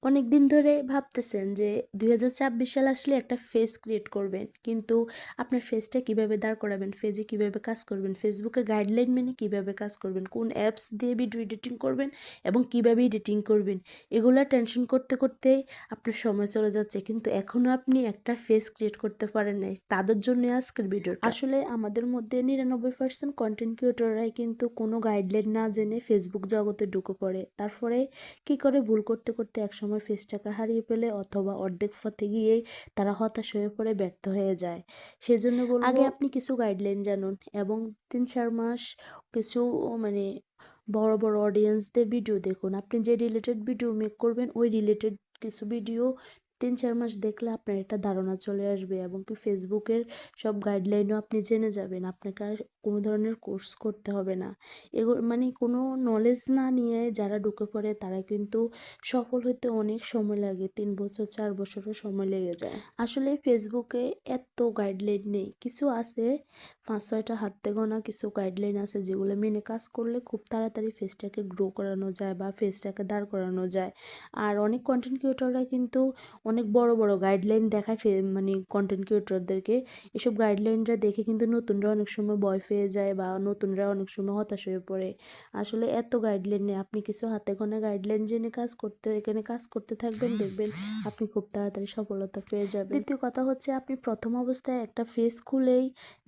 অনেকদিন ধরে ভাবতেছেন যে 2024 সাল আসলে একটা ফেজ ক্রিয়েট করবেন, কিন্তু আপনার ফেজটা কিভাবে দাঁড় করাবেন, ফেজে কিভাবে কাজ করবেন, ফেসবুকের গাইডলাইন মেনে কিভাবে কাজ করবেন, কোন অ্যাপস দিয়ে ভিডিও এডিটিং করবেন এবং কিভাবে এডিটিং করবেন, এগুলা টেনশন করতে করতেই আপনার সময় চলে যাচ্ছে। কিন্তু এখনো আপনি একটা ফেজ ক্রিয়েট করতে পারেন নাই, তাদের জন্য আজকের ভিডিওটা। আসলে আমাদের মধ্যে 99% কন্টেন্ট ক্রিয়েটররাই কিন্তু কোনো গাইডলাইন না জেনে ফেসবুক জগতে ঢুকে পড়ে। তারপরে কি করে ভুল করতে করতে একসময় ফেসটাকে হারিয়ে ফেলে অথবা অর্ধেক পথে গিয়েই তারা হতাশ হয়ে পড়ে, ব্যর্থ হয়ে যায়। সেজন্য বলবো, আগে আপনি কিছু গাইডলাইন জানুন এবং 3-4 মাস কিছু মানে বড় বড় অডিয়েন্সদের ভিডিও দেখুন। আপনি যে রিলেটেড ভিডিও মেক করবেন ওই রিলেটেড কিছু ভিডিও 3-4 মাস দেখলে আপনার একটা ধারণা চলে আসবে এবং কি ফেসবুকের সব গাইডলাইনও আপনি জেনে যাবেন। আপনাকে আর কোনো ধরনের কোর্স করতে হবে না। এগুলো মানে কোনো নলেজ না নিয়ে যারা ঢুকে পড়ে তারা কিন্তু সফল হতে অনেক সময় লাগে, 3 বছর 4 বছরও সময় লেগে যায়। আসলে ফেসবুকে এত গাইডলাইন নেই, কিছু আছে 5-6টা হাতে গোনা কিছু গাইডলাইন আছে যেগুলো মেনে কাজ করলে খুব তাড়াতাড়ি ফেসটাকে গ্রো করানো যায় বা ফেসটাকে দাঁড় করানো যায়। আর অনেক কন্টেন্ট ক্রিয়েটররা কিন্তু অনেক বড় বড় গাইডলাইন দেখায় মানে কন্টেন্ট ক্রিয়েটরদেরকে। এসব গাইডলাইনটা দেখে কিন্তু নতুনরা অনেক সময় ভয় পেয়ে যায় বা নতুনরা অনেক সময় হতাশ হয়ে পড়ে। আসলে এত গাইডলাইন নেই, আপনি কিছু হাতে গোনা গাইডলাইন জেনে এখানে কাজ করতে থাকবেন, দেখবেন আপনি খুব তাড়াতাড়ি সফলতা পেয়ে যাবেন। দ্বিতীয় কথা হচ্ছে, আপনি প্রথম অবস্থায় একটা পেজ খুলেই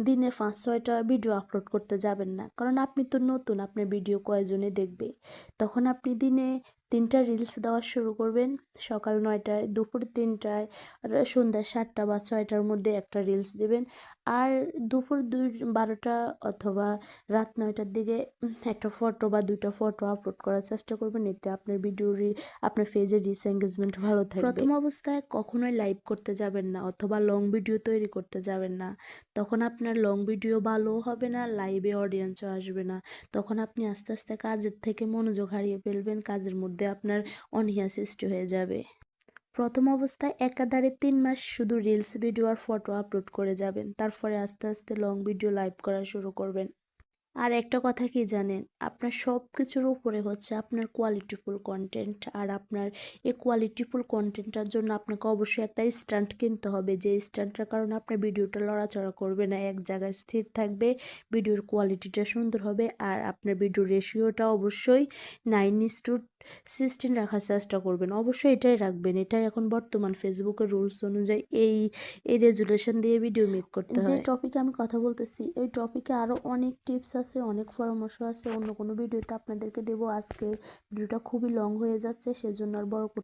দিনে 5-6টা ভিডিও আপলোড করতে যাবেন না, কারণ আপনি তো নতুন, আপনার ভিডিও কয়জনে দেখবে। তখন আপনি দিনে 3টা রিলস দেওয়া শুরু করবেন, সকাল 9টায়, দুপুর 3টায়, আর সন্ধ্যা 7টা বা 6টার মধ্যে একটা রিলস দেবেন। আর দুপুর 12টা অথবা রাত 9টার দিকে একটা ফটো বা 2টা ফটো আপলোড করার চেষ্টা করবেন। এতে আপনার আপনার পেজের রিচ এঙ্গেজমেন্ট ভালো থাকবে। প্রথম অবস্থায় কখনোই লাইভ করতে যাবেন না অথবা লং ভিডিও তৈরি করতে যাবেন না, তখন আপনার লং ভিডিও ভালোও হবে না, লাইভে অডিয়েন্সও আসবে না। তখন আপনি আস্তে আস্তে কাজের থেকে মনোযোগ হারিয়ে ফেলবেন, কাজের মধ্যে আপনার অনীহা সৃষ্টি হয়ে যাবে। প্রথম অবস্থায় একাধারে 3 মাস শুধু রিলস ভিডিও আর ফটো আপলোড করে যাবেন, তারপরে আস্তে আস্তে লং ভিডিও লাইভ করা শুরু করবেন। আর একটা কথা কি জানেন, আপনার সব কিছুর উপরে হচ্ছে আপনার কোয়ালিটিফুল কন্টেন্ট। আর আপনার এই কোয়ালিটিফুল কন্টেন্টটার জন্য আপনাকে অবশ্যই একটা স্ট্যান্ড কিনতে হবে, যে স্ট্যান্ডটার কারণে আপনার ভিডিওটা লড়াচড়া করবে না, এক জায়গায় স্থির থাকবে, ভিডিওর কোয়ালিটিটা সুন্দর হবে। আর আপনার ভিডিও রেশিওটা অবশ্যই 9:16 রাখার চেষ্টা করবেন, অবশ্যই এটাই রাখবেন। এটাই এখন বর্তমান ফেসবুকের রুলস অনুযায়ী এই রেজুলেশন দিয়ে ভিডিও মেক করতে হয়। যে টপিকে আমি কথা বলতেছি এই টপিকে আরও অনেক টিপস আছে, অনেক পরামর্শ আছে, অন্য কোনো ভিডিওতে আপনাদেরকে দেবো। আজকে ভিডিওটা খুবই লং হয়ে যাচ্ছে, সেজন্য আর বড়